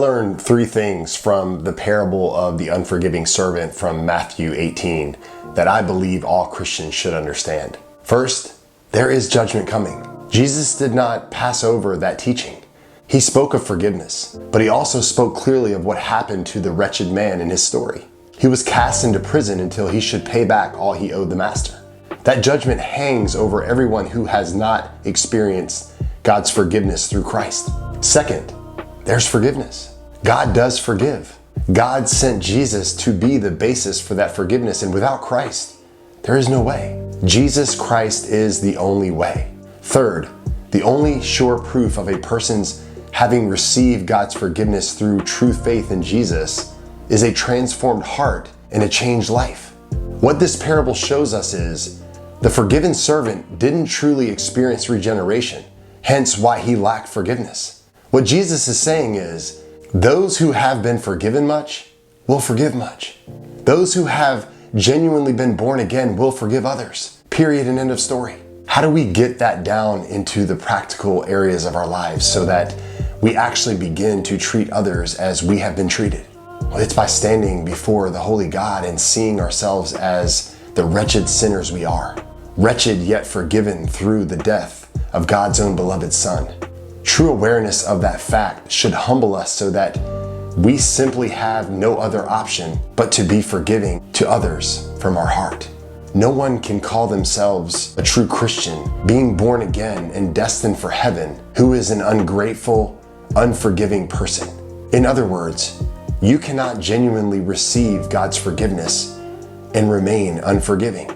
learned three things from the parable of the unforgiving servant from Matthew 18 that I believe all Christians should understand. First, there is judgment coming. Jesus did not pass over that teaching. He spoke of forgiveness, but he also spoke clearly of what happened to the wretched man in his story. He was cast into prison until he should pay back all he owed the master. That judgment hangs over everyone who has not experienced God's forgiveness through Christ. Second, there's forgiveness. God does forgive. God sent Jesus to be the basis for that forgiveness, and without Christ, there is no way. Jesus Christ is the only way. Third, the only sure proof of a person's having received God's forgiveness through true faith in Jesus is a transformed heart and a changed life. What this parable shows us is the forgiven servant didn't truly experience regeneration, hence why he lacked forgiveness. What Jesus is saying is, those who have been forgiven much will forgive much. Those who have genuinely been born again will forgive others. Period and end of story. How do we get that down into the practical areas of our lives so that we actually begin to treat others as we have been treated? Well, it's by standing before the holy God and seeing ourselves as the wretched sinners we are. Wretched yet forgiven through the death of God's own beloved Son. True awareness of that fact should humble us so that we simply have no other option but to be forgiving to others from our heart. No one can call themselves a true Christian, being born again and destined for heaven, who is an ungrateful, unforgiving person. In other words, you cannot genuinely receive God's forgiveness and remain unforgiving.